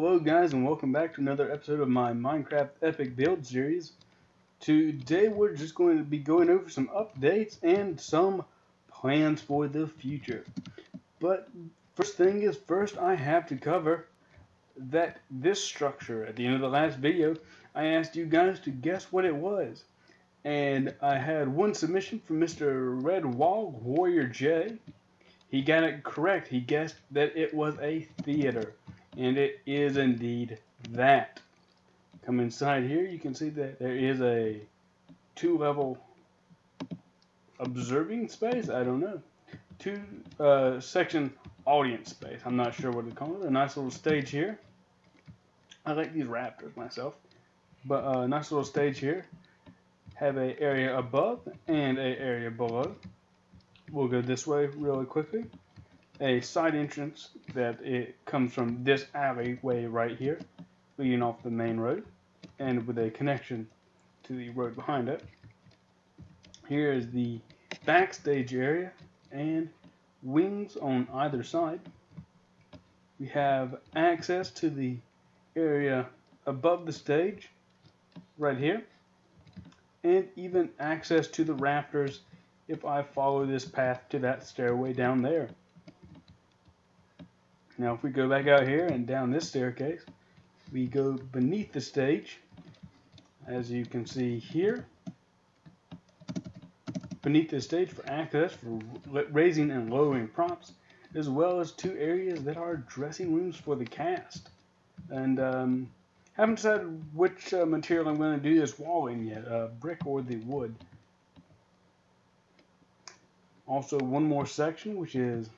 Hello guys and welcome back to another episode of my Minecraft Epic Build series. Today we're just going to be going over some updates and some plans for the future. But first thing is first I have to cover that this structure at the end of the last video I asked you guys to guess what it was. And I had one submission from Mr. Red Wall Warrior J. He got it correct. He guessed that it was a theater. And it is indeed that. Come inside here, you can see that there is a 2-level observing space. I don't know. Section audience space. I'm not sure what to call it. A nice little stage here. I like these raptors myself. But a nice little stage here. Have an area above and an area below. We'll go this way really quickly. A side entrance that it comes from this alleyway right here, leading off the main road, and with a connection to the road behind it. Here is the backstage area and wings on either side. We have access to the area above the stage right here, and even access to the rafters if I follow this path to that stairway down there. Now if we go back out here and down this staircase, we go beneath the stage, as you can see here, beneath the stage for access for raising and lowering props, as well as 2 areas that are dressing rooms for the cast. And haven't decided which material I'm going to do this wall in yet, brick or the wood. Also one more section, which is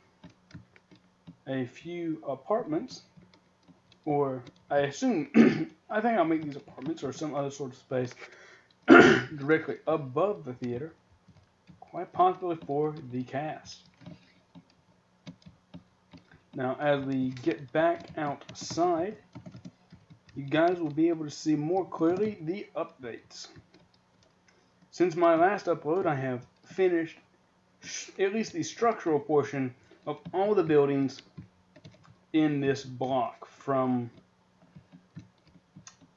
a few apartments, or I assume, I think I'll make these apartments or some other sort of space directly above the theater, quite possibly for the cast. Now as we get back outside, you guys will be able to see more clearly the updates. Since my last upload, I have finished at least the structural portion of all the buildings in this block from,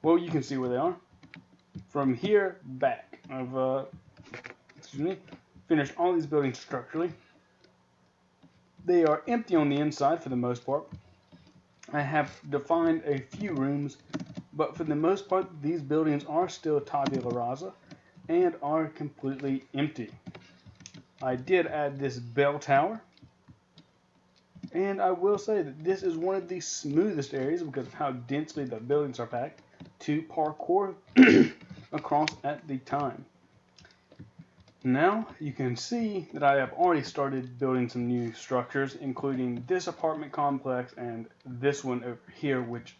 well, you can see where they are, from here back. I've finished all these buildings structurally. They are empty on the inside for the most part. I have defined a few rooms, but for the most part these buildings are still tabula rasa and are completely empty. I did add this bell tower, and I will say that this is one of the smoothest areas because of how densely the buildings are packed to parkour across at the time. Now you can see that I have already started building some new structures, including this apartment complex and this one over here, which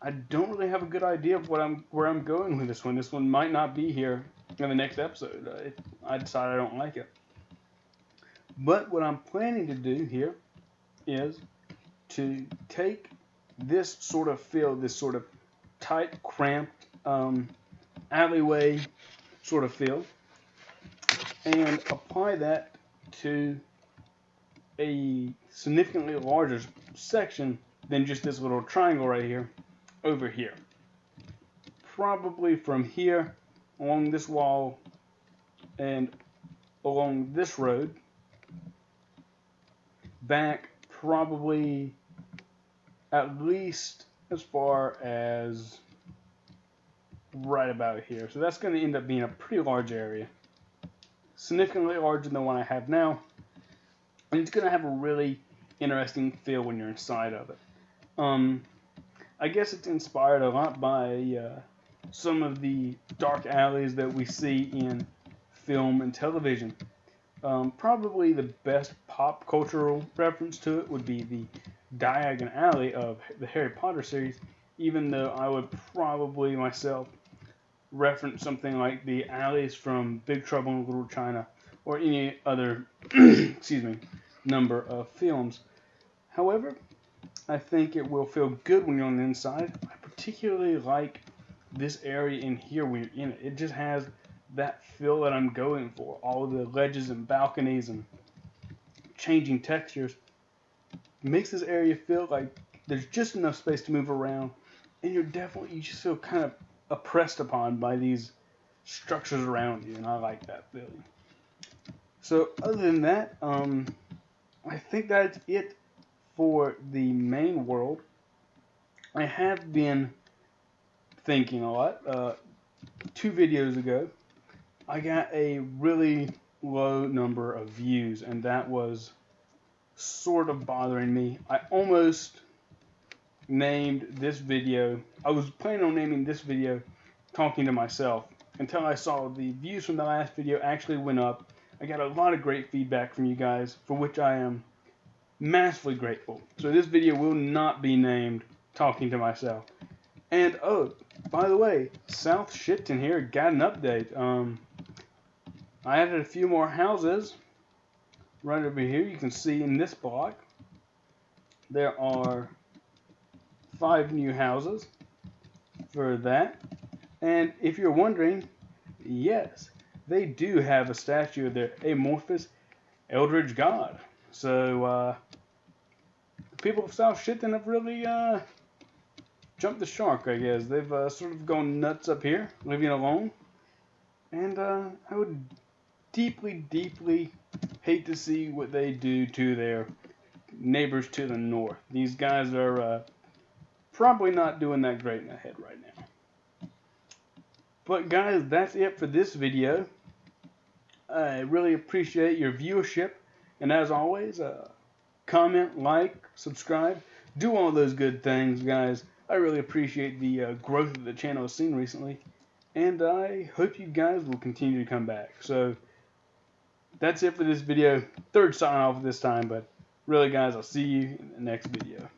I don't really have a good idea of where I'm going with this one. This one might not be here in the next episode. I decide I don't like it. But what I'm planning to do here is to take this sort of field, this sort of tight, cramped alleyway sort of field, and apply that to a significantly larger section than just this little triangle right here over here. Probably from here along this wall and along this road back, probably at least as far as right about here. So that's going to end up being a pretty large area, significantly larger than the one I have now, and it's going to have a really interesting feel when you're inside of it. I guess it's inspired a lot by some of the dark alleys that we see in film and television. Probably the best pop cultural reference to it would be the Diagon Alley of the Harry Potter series, even though I would probably myself reference something like the alleys from Big Trouble in Little China or any other excuse me, number of films. However, I think it will feel good when you're on the inside. I particularly like this area in here when you're in it. It just has that feel that I'm going for. All the ledges and balconies and changing textures makes this area feel like there's just enough space to move around, and you just feel kind of oppressed upon by these structures around you, and I like that feeling. So other than that, I think that's it for the main world. I have been thinking a lot. 2 videos ago, I got a really low number of views, and that was sort of bothering me. I almost named this video, I was planning on naming this video Talking to Myself, until I saw the views from the last video actually went up. I got a lot of great feedback from you guys, for which I am massively grateful. So this video will not be named Talking to Myself. And oh, by the way, South Shipton here got an update. I added a few more houses right over here. You can see in this block there are 5 new houses for that. And if you're wondering, yes, they do have a statue of their amorphous Eldritch God. So the people of South Shipton have really jumped the shark, I guess. They've sort of gone nuts up here, living alone. And I would deeply, deeply hate to see what they do to their neighbors to the north. These guys are probably not doing that great in the head right now. But guys, that's it for this video. I really appreciate your viewership. And as always, comment, like, subscribe. Do all those good things, guys. I really appreciate the growth that the channel has seen recently. And I hope you guys will continue to come back. So that's it for this video. 3rd sign off this time. But really, guys, I'll see you in the next video.